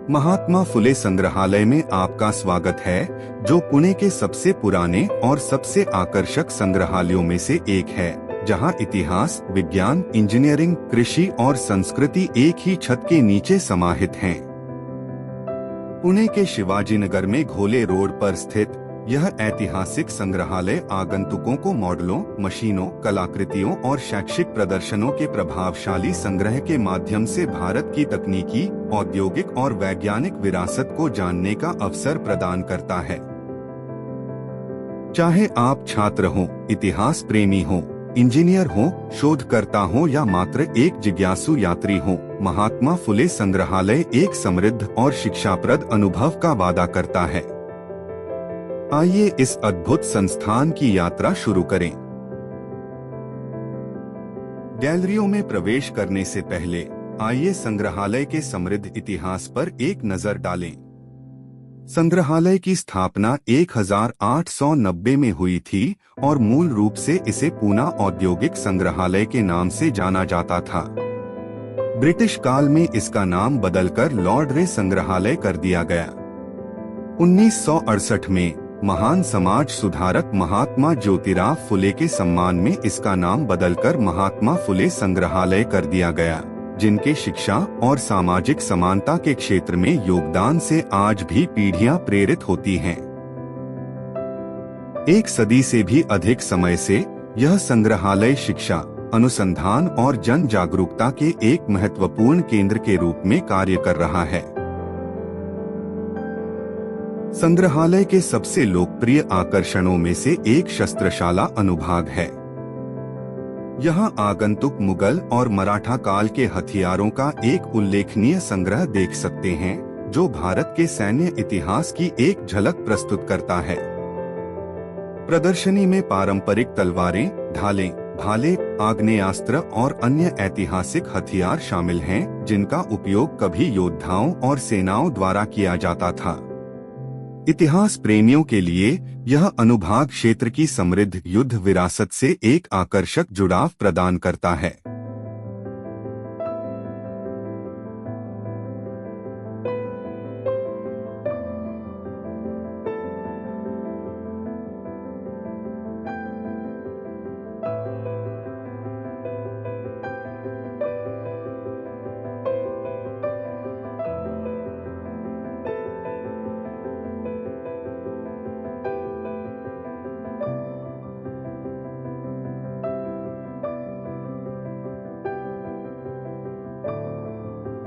महात्मा फुले संग्रहालय में आपका स्वागत है, जो पुणे के सबसे पुराने और सबसे आकर्षक संग्रहालयों में से एक है, जहां इतिहास, विज्ञान, इंजीनियरिंग, कृषि और संस्कृति एक ही छत के नीचे समाहित हैं। पुणे के शिवाजीनगर में घोले रोड पर स्थित यह ऐतिहासिक संग्रहालय आगंतुकों को मॉडलों, मशीनों, कलाकृतियों और शैक्षिक प्रदर्शनों के प्रभावशाली संग्रह के माध्यम से भारत की तकनीकी, औद्योगिक और वैज्ञानिक विरासत को जानने का अवसर प्रदान करता है। चाहे आप छात्र हो, इतिहास प्रेमी हो, इंजीनियर हो, शोधकर्ता हो या मात्र एक जिज्ञासु यात्री हो, महात्मा फुले संग्रहालय एक समृद्ध और शिक्षाप्रद अनुभव का वादा करता है। आइए इस अद्भुत संस्थान की यात्रा शुरू करें। गैलरियों में प्रवेश करने से पहले आइए संग्रहालय के समृद्ध इतिहास पर एक नजर डालें। संग्रहालय की स्थापना 1890 में हुई थी और मूल रूप से इसे पूना औद्योगिक संग्रहालय के नाम से जाना जाता था। ब्रिटिश काल में इसका नाम बदलकर लॉर्ड रे संग्रहालय कर दिया गया। 1968 में महान समाज सुधारक महात्मा ज्योतिराव फुले के सम्मान में इसका नाम बदलकर महात्मा फुले संग्रहालय कर दिया गया, जिनके शिक्षा और सामाजिक समानता के क्षेत्र में योगदान से आज भी पीढ़ियां प्रेरित होती हैं। एक सदी से भी अधिक समय से यह संग्रहालय शिक्षा, अनुसंधान और जन जागरूकता के एक महत्वपूर्ण केंद्र के रूप में कार्य कर रहा है। संग्रहालय के सबसे लोकप्रिय आकर्षणों में से एक शस्त्रशाला अनुभाग है। यहाँ आगंतुक मुगल और मराठा काल के हथियारों का एक उल्लेखनीय संग्रह देख सकते हैं, जो भारत के सैन्य इतिहास की एक झलक प्रस्तुत करता है। प्रदर्शनी में पारंपरिक तलवारें, ढालें, भाले, आग्नेयास्त्र और अन्य ऐतिहासिक हथियार शामिल हैं, जिनका उपयोग कभी योद्धाओं और सेनाओं द्वारा किया जाता था। इतिहास प्रेमियों के लिए यह अनुभाग क्षेत्र की समृद्ध युद्ध विरासत से एक आकर्षक जुड़ाव प्रदान करता है।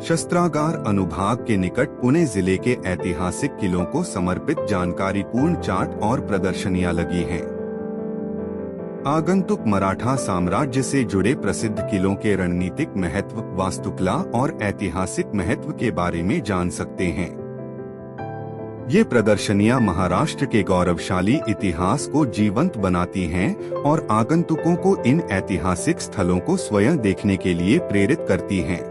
शस्त्रागार अनुभाग के निकट पुणे जिले के ऐतिहासिक किलों को समर्पित जानकारीपूर्ण चार्ट और प्रदर्शनियां लगी हैं। आगंतुक मराठा साम्राज्य से जुड़े प्रसिद्ध किलों के रणनीतिक महत्व, वास्तुकला और ऐतिहासिक महत्व के बारे में जान सकते हैं। ये प्रदर्शनियां महाराष्ट्र के गौरवशाली इतिहास को जीवंत बनाती हैं और आगंतुकों को इन ऐतिहासिक स्थलों को स्वयं देखने के लिए प्रेरित करती हैं।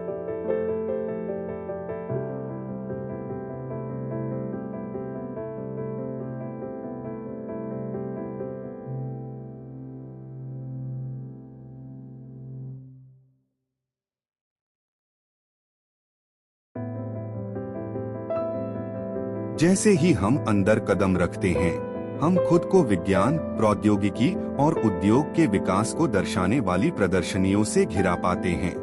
जैसे ही हम अंदर कदम रखते हैं, हम खुद को विज्ञान, प्रौद्योगिकी और उद्योग के विकास को दर्शाने वाली प्रदर्शनियों से घिरा पाते हैं।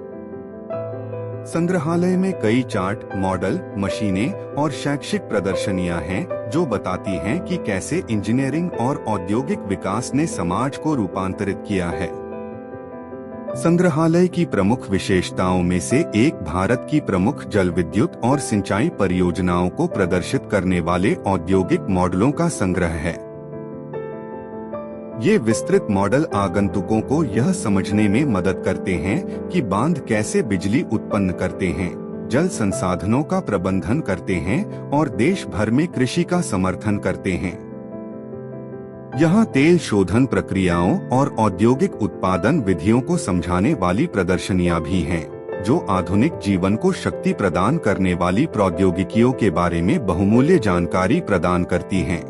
संग्रहालय में कई चार्ट, मॉडल, मशीनें और शैक्षिक प्रदर्शनियां हैं, जो बताती हैं कि कैसे इंजीनियरिंग और औद्योगिक विकास ने समाज को रूपांतरित किया है। संग्रहालय की प्रमुख विशेषताओं में से एक भारत की प्रमुख जल विद्युत और सिंचाई परियोजनाओं को प्रदर्शित करने वाले औद्योगिक मॉडलों का संग्रह है। ये विस्तृत मॉडल आगंतुकों को यह समझने में मदद करते हैं कि बांध कैसे बिजली उत्पन्न करते हैं, जल संसाधनों का प्रबंधन करते हैं और देश भर में कृषि का समर्थन करते हैं। यहाँ तेल शोधन प्रक्रियाओं और औद्योगिक उत्पादन विधियों को समझाने वाली प्रदर्शनियां भी हैं, जो आधुनिक जीवन को शक्ति प्रदान करने वाली प्रौद्योगिकियों के बारे में बहुमूल्य जानकारी प्रदान करती हैं।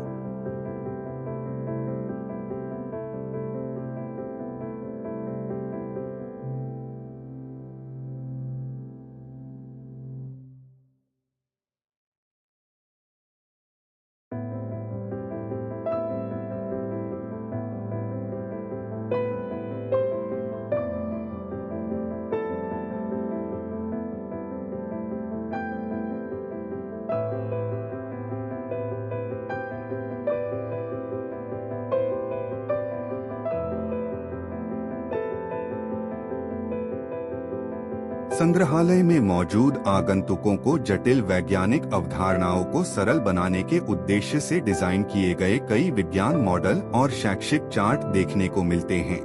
संग्रहालय में मौजूद आगंतुकों को जटिल वैज्ञानिक अवधारणाओं को सरल बनाने के उद्देश्य से डिजाइन किए गए कई विज्ञान मॉडल और शैक्षिक चार्ट देखने को मिलते हैं।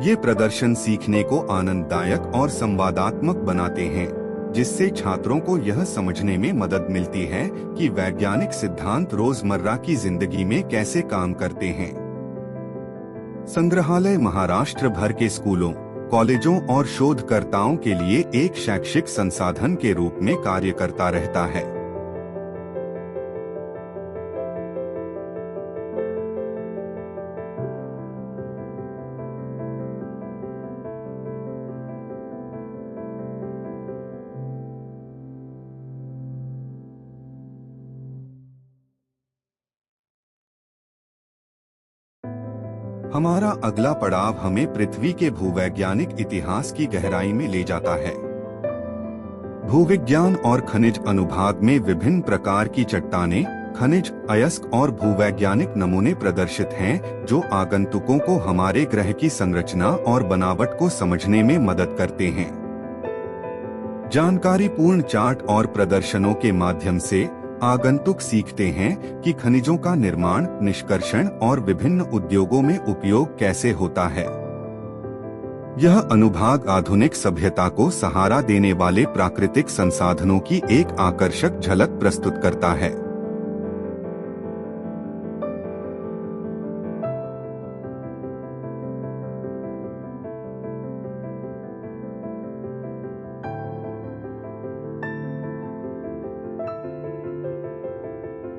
ये प्रदर्शन सीखने को आनंददायक और संवादात्मक बनाते हैं, जिससे छात्रों को यह समझने में मदद मिलती है कि वैज्ञानिक सिद्धांत रोजमर्रा की जिंदगी में कैसे काम करते हैं। संग्रहालय महाराष्ट्र भर के स्कूलों, कॉलेजों और शोधकर्ताओं के लिए एक शैक्षिक संसाधन के रूप में कार्य करता रहता है। हमारा अगला पड़ाव हमें पृथ्वी के भूवैज्ञानिक इतिहास की गहराई में ले जाता है। भूविज्ञान और खनिज अनुभाग में विभिन्न प्रकार की चट्टानें, खनिज, अयस्क और भूवैज्ञानिक नमूने प्रदर्शित हैं, जो आगंतुकों को हमारे ग्रह की संरचना और बनावट को समझने में मदद करते हैं। जानकारीपूर्ण चार्ट और प्रदर्शनों के माध्यम से आगंतुक सीखते हैं कि खनिजों का निर्माण, निष्कर्षण और विभिन्न उद्योगों में उपयोग कैसे होता है। यह अनुभाग आधुनिक सभ्यता को सहारा देने वाले प्राकृतिक संसाधनों की एक आकर्षक झलक प्रस्तुत करता है।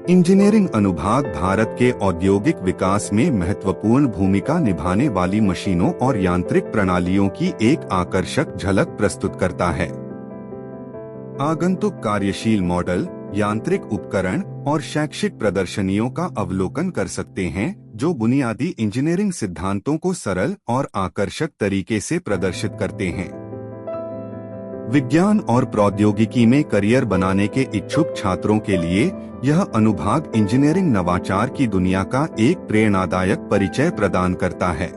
इंजीनियरिंग अनुभाग भारत के औद्योगिक विकास में महत्वपूर्ण भूमिका निभाने वाली मशीनों और यांत्रिक प्रणालियों की एक आकर्षक झलक प्रस्तुत करता है। आगंतुक कार्यशील मॉडल, यांत्रिक उपकरण और शैक्षिक प्रदर्शनियों का अवलोकन कर सकते हैं, जो बुनियादी इंजीनियरिंग सिद्धांतों को सरल और आकर्षक तरीके से प्रदर्शित करते हैं। विज्ञान और प्रौद्योगिकी में करियर बनाने के इच्छुक छात्रों के लिए यह अनुभाग इंजीनियरिंग नवाचार की दुनिया का एक प्रेरणादायक परिचय प्रदान करता है।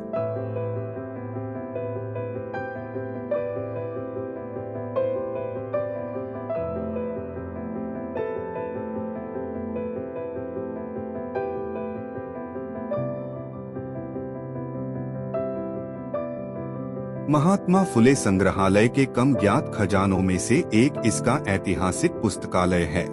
महात्मा फुले संग्रहालय के कम ज्ञात खजानों में से एक इसका ऐतिहासिक पुस्तकालय है।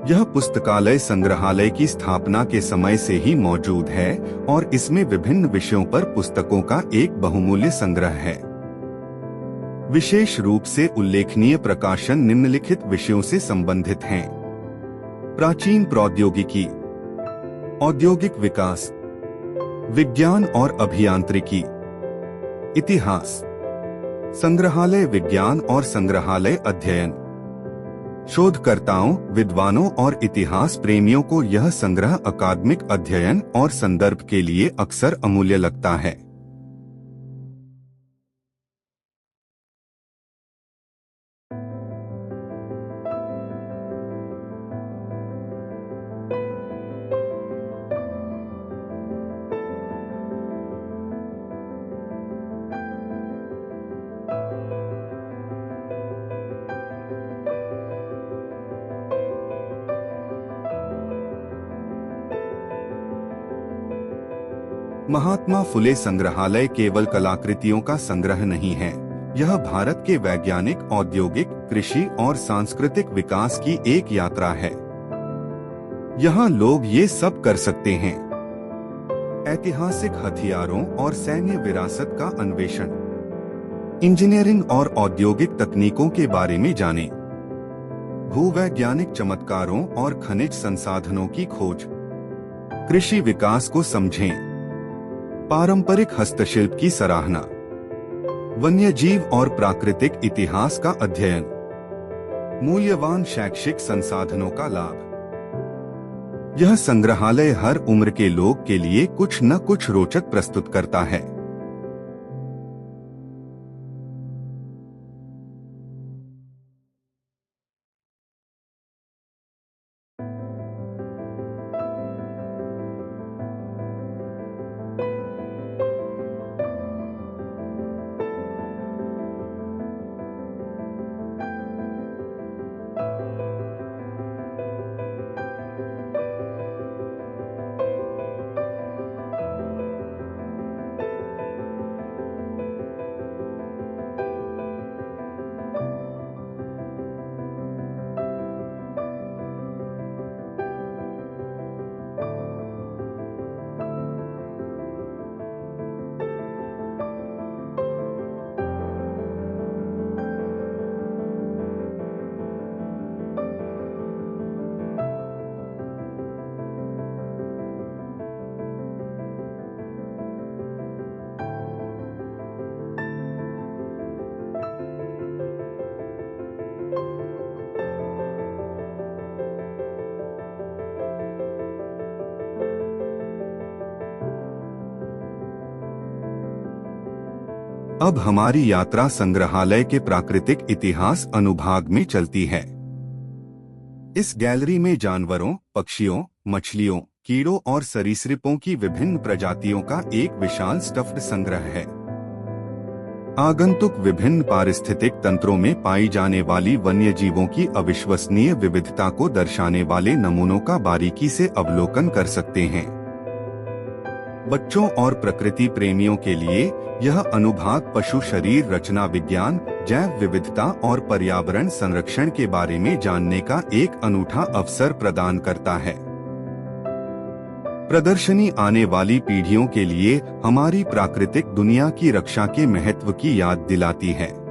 यह पुस्तकालय संग्रहालय की स्थापना के समय से ही मौजूद है और इसमें विभिन्न विषयों पर पुस्तकों का एक बहुमूल्य संग्रह है। विशेष रूप से उल्लेखनीय प्रकाशन निम्नलिखित विषयों से संबंधित हैं: प्राचीन प्रौद्योगिकी, औद्योगिक विकास, विज्ञान और अभियांत्रिकी, इतिहास, संग्रहालय विज्ञान और संग्रहालय अध्ययन। शोधकर्ताओं, विद्वानों और इतिहास प्रेमियों को यह संग्रह अकादमिक अध्ययन और संदर्भ के लिए अक्सर अमूल्य लगता है। महात्मा फुले संग्रहालय केवल कलाकृतियों का संग्रह नहीं है, यह भारत के वैज्ञानिक, औद्योगिक, कृषि और सांस्कृतिक विकास की एक यात्रा है। यहाँ लोग ये सब कर सकते हैं: ऐतिहासिक हथियारों और सैन्य विरासत का अन्वेषण, इंजीनियरिंग और औद्योगिक तकनीकों के बारे में जानें, भूवैज्ञानिक चमत्कारों और खनिज संसाधनों की खोज, कृषि विकास को समझें, पारंपरिक हस्तशिल्प की सराहना, वन्यजीव और प्राकृतिक इतिहास का अध्ययन, मूल्यवान शैक्षिक संसाधनों का लाभ। यह संग्रहालय हर उम्र के लोग के लिए कुछ न कुछ रोचक प्रस्तुत करता है। अब हमारी यात्रा संग्रहालय के प्राकृतिक इतिहास अनुभाग में चलती है। इस गैलरी में जानवरों, पक्षियों, मछलियों, कीड़ों और सरीसृपों की विभिन्न प्रजातियों का एक विशाल स्टफ्ड संग्रह है। आगंतुक विभिन्न पारिस्थितिक तंत्रों में पाई जाने वाली वन्य जीवों की अविश्वसनीय विविधता को दर्शाने वाले नमूनों का बारीकी से अवलोकन कर सकते हैं। बच्चों और प्रकृति प्रेमियों के लिए यह अनुभाग पशु शरीर रचना विज्ञान, जैव विविधता और पर्यावरण संरक्षण के बारे में जानने का एक अनूठा अवसर प्रदान करता है। प्रदर्शनी आने वाली पीढ़ियों के लिए हमारी प्राकृतिक दुनिया की रक्षा के महत्व की याद दिलाती है।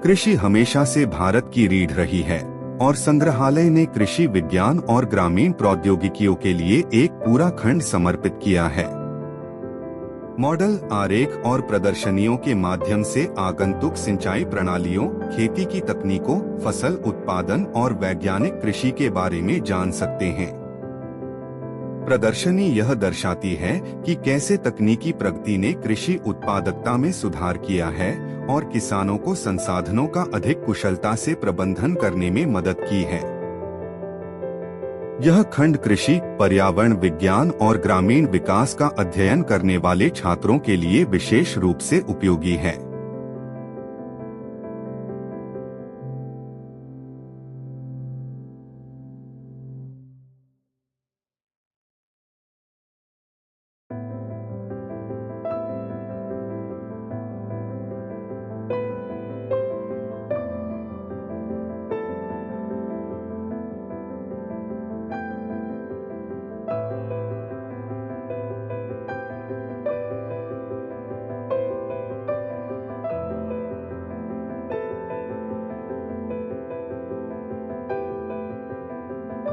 कृषि हमेशा से भारत की रीढ़ रही है और संग्रहालय ने कृषि विज्ञान और ग्रामीण प्रौद्योगिकियों के लिए एक पूरा खंड समर्पित किया है। मॉडल, आरेख और प्रदर्शनियों के माध्यम से आगंतुक सिंचाई प्रणालियों, खेती की तकनीकों, फसल उत्पादन और वैज्ञानिक कृषि के बारे में जान सकते हैं। प्रदर्शनी यह दर्शाती है कि कैसे तकनीकी प्रगति ने कृषि उत्पादकता में सुधार किया है और किसानों को संसाधनों का अधिक कुशलता से प्रबंधन करने में मदद की है। यह खंड कृषि, पर्यावरण विज्ञान और ग्रामीण विकास का अध्ययन करने वाले छात्रों के लिए विशेष रूप से उपयोगी है।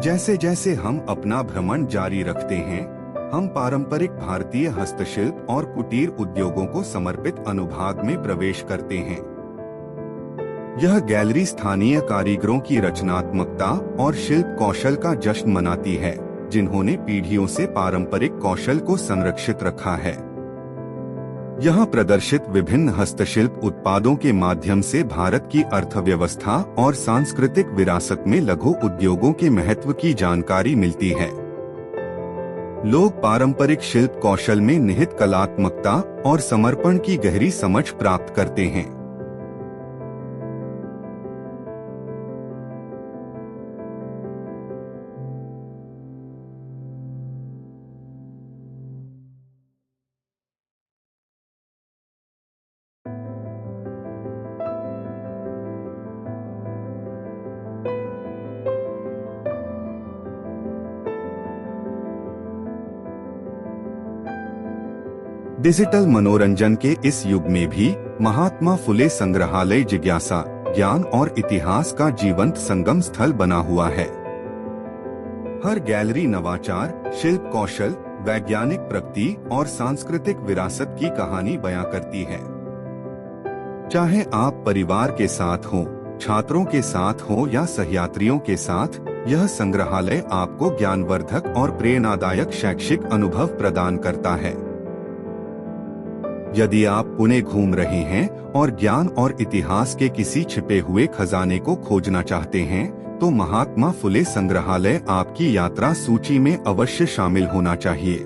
जैसे जैसे हम अपना भ्रमण जारी रखते हैं, हम पारंपरिक भारतीय हस्तशिल्प और कुटीर उद्योगों को समर्पित अनुभाग में प्रवेश करते हैं। यह गैलरी स्थानीय कारीगरों की रचनात्मकता और शिल्प कौशल का जश्न मनाती है, जिन्होंने पीढ़ियों से पारंपरिक कौशल को संरक्षित रखा है। यहाँ प्रदर्शित विभिन्न हस्तशिल्प उत्पादों के माध्यम से भारत की अर्थव्यवस्था और सांस्कृतिक विरासत में लघु उद्योगों के महत्व की जानकारी मिलती है। लोग पारंपरिक शिल्प कौशल में निहित कलात्मकता और समर्पण की गहरी समझ प्राप्त करते हैं। डिजिटल मनोरंजन के इस युग में भी महात्मा फुले संग्रहालय जिज्ञासा, ज्ञान और इतिहास का जीवंत संगम स्थल बना हुआ है। हर गैलरी नवाचार, शिल्प कौशल, वैज्ञानिक प्रगति और सांस्कृतिक विरासत की कहानी बयां करती है। चाहे आप परिवार के साथ हो, छात्रों के साथ हो या सहयात्रियों के साथ, यह संग्रहालय आपको ज्ञानवर्धक और प्रेरणादायक शैक्षिक अनुभव प्रदान करता है। यदि आप पुणे घूम रहे हैं और ज्ञान और इतिहास के किसी छिपे हुए खजाने को खोजना चाहते हैं, तो महात्मा फुले संग्रहालय आपकी यात्रा सूची में अवश्य शामिल होना चाहिए।